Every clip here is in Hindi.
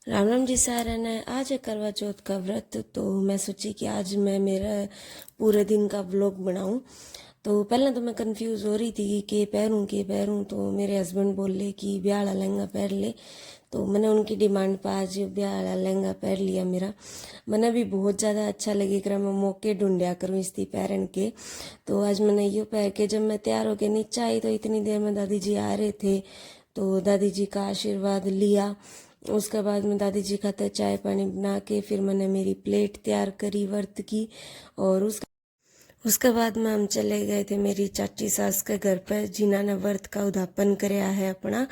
राम राम जी सारन है। आज है करवा चौथ का व्रत, तो मैं सोची कि आज मैं मेरा पूरे दिन का व्लॉग बनाऊं। तो पहले तो मैं कंफ्यूज हो रही थी कि पहरूं तो मेरे हस्बैंड बोले कि ब्याह वाला लहंगा पहन ले। तो मैंने उनकी डिमांड पर आज ब्याह वाला लहंगा पहन लिया। मेरा मैंने भी बहुत ज़्यादा अच्छा लगे कि मैं मौके ढूंढिया करूँ इस पहन के। तो आज मैंने यो पहन के जब मैं तैयार होके नीचे आई तो इतनी देर में दादी जी आ रहे थे। तो दादी जी का आशीर्वाद लिया। उसके बाद में दादी जी खाते चाय पानी बना के फिर मैंने मेरी प्लेट तैयार करी व्रत की। और उसके बाद में हम चले गए थे मेरी चाची सास के घर पर, जिन्होंने व्रत का उद्यापन कराया है अपना।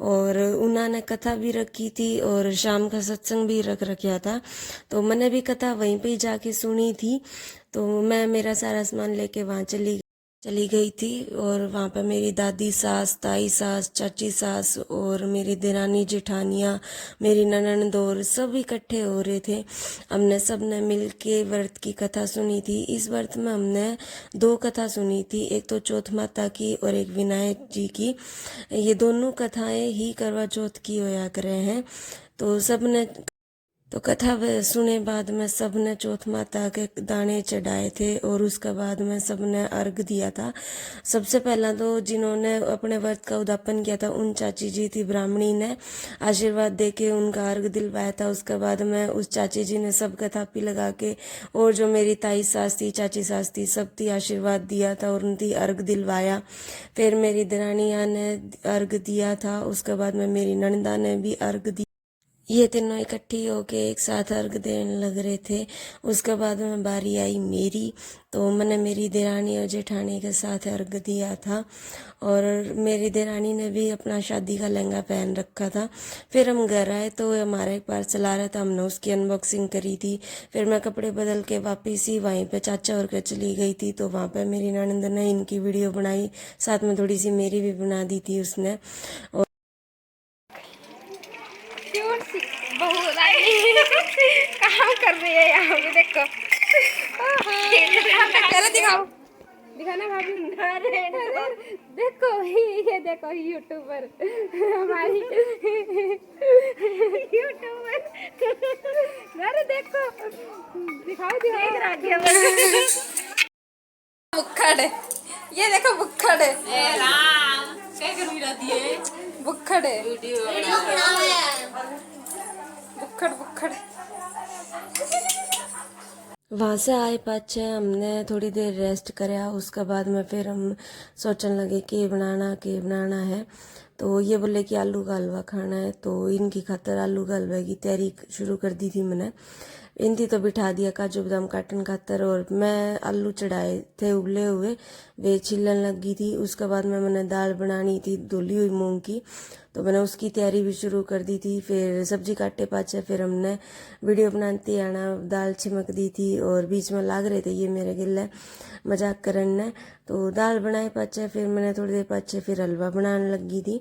और उन्होंने कथा भी रखी थी और शाम का सत्संग भी रख रखा था। तो मैंने भी कथा वहीं पे ही जाके सुनी थी। तो मैं मेरा सारा सामान लेके वहाँ चली गई थी। और वहाँ पर मेरी दादी सास, ताई सास, चाची सास और मेरी देरानी जेठानियाँ, मेरी ननंद और सब इकट्ठे हो रहे थे। हमने सब ने मिल के व्रत की कथा सुनी थी। इस व्रत में हमने दो कथा सुनी थी, एक तो चौथ माता की और एक विनायक जी की। ये दोनों कथाएं ही करवा चौथ की होया करे हैं। तो सब ने तो कथा सुने बाद में सब ने चौथ माता के दाने चढ़ाए थे और उसके बाद में सब ने अर्घ दिया था। सबसे पहला तो जिन्होंने अपने व्रत का उद्यापन किया था उन चाची जी थी ब्राह्मणी ने आशीर्वाद दे के उनका अर्घ दिलवाया था। उसके बाद में उस चाची जी ने सबका थापी लगा के, और जो मेरी ताई सास थी, चाची सास थी, सब थी आशीर्वाद दिया था और उनकी अर्घ दिलवाया। फिर मेरी दरानिया ने अर्घ दिया था। उसके बाद में मेरी ननदा ने भी अर्घ दिया। ये तीनों इकट्ठी होके एक साथ अर्घ देने लग रहे थे। उसके बाद में बारी आई मेरी। तो मैंने मेरी देरानी और जेठानी के साथ अर्घ दिया था। और मेरी देरानी ने भी अपना शादी का लहंगा पहन रखा था। फिर हम घर आए तो हमारा एक पार्सल आ रहा था, हमने उसकी अनबॉक्सिंग करी थी। फिर मैं कपड़े बदल के वापस ही वहीं पे चाचा और के चली गई थी। तो वहाँ पे मेरी ननंद ने इनकी वीडियो बनाई, साथ में थोड़ी सी मेरी भी बना दी थी उसने। और क्यूट सी बहू काम कर रही है यहाँ पे, देखो। चलो दिखाओ, दिखाना भाभी। अरे देखो, ये देखो यूट्यूबर हमारी यूट्यूबर। अरे देखो, दिखाओ दिखाओ। बुक्खड़, ये देखो बुक्खड़ है। क्या कर रही है? बुक्खड़ है, बुक्खड़ बुक्खड़। वहाँ से आए पाछे हमने थोड़ी देर रेस्ट कराया। उसके बाद में फिर हम सोचने लगे कि के बनाना है। तो ये बोले कि आलू का हलवा खाना है, तो इनकी खातर आलू का हलवे की तैयारी शुरू कर दी थी मैंने। इनती तो बिठा दिया काजू बादाम काटन खातर, और मैं आलू चढ़ाए थे उबले हुए, वे छिलन लगी थी। उसके बाद में मैंने दाल बनानी थी धुली हुई मूंग की, तो मैंने उसकी तैयारी भी शुरू कर दी थी। फिर सब्जी काटे पाचे फिर हमने वीडियो बनाती आना, दाल छिमक दी थी और बीच में लाग रहे थे ये मेरे गिले मजाक करने। तो दाल बनाए पाचे फिर मैंने थोड़ी देर पाचे फिर हलवा बनाने लगी थी।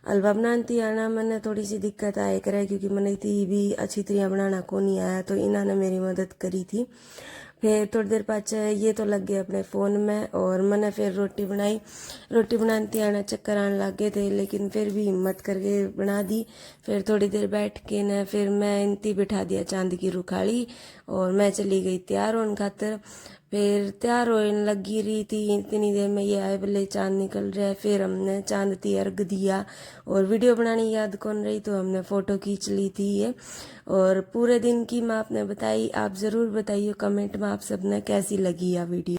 हलवा बनाती आना मैंने थोड़ी सी दिक्कत आए करे, क्योंकि मैंने थी भी अच्छी तरह बनाना को नहीं आया, तो इन्होंने मेरी मदद करी थी। फिर थोड़ी देर पाचे ये तो लग गए अपने फ़ोन में और मैंने फिर रोटी बनाई। रोटी बनाती आना चक्कर आने लग गए थे, लेकिन फिर भी हिम्मत करके बना दी। फिर थोड़ी देर बैठ के न फिर मैं इनती बिठा दिया चांद की रुखाड़ी और मैं चली गई तैयार होने खातर। फिर तैयार होने लगी रही थी, इतनी देर में ये आए बोले चांद निकल रहा है। फिर हमने चांद ती अर्घ दिया और वीडियो बनानी याद कौन रही, तो हमने फ़ोटो खींच ली थी ये। और पूरे दिन की मैं आपने बताई, आप ज़रूर बताइए कमेंट में आप सबने कैसी लगी यह वीडियो।